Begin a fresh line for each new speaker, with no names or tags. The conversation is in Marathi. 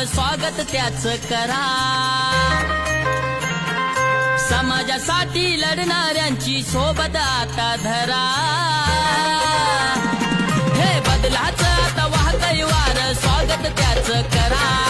स्वागत त्याच करा. समाजासाठी लढणाऱ्यांची सोबत आता धरा. हे बदलाचं आता वाहतय वार, स्वागत त्याच करा.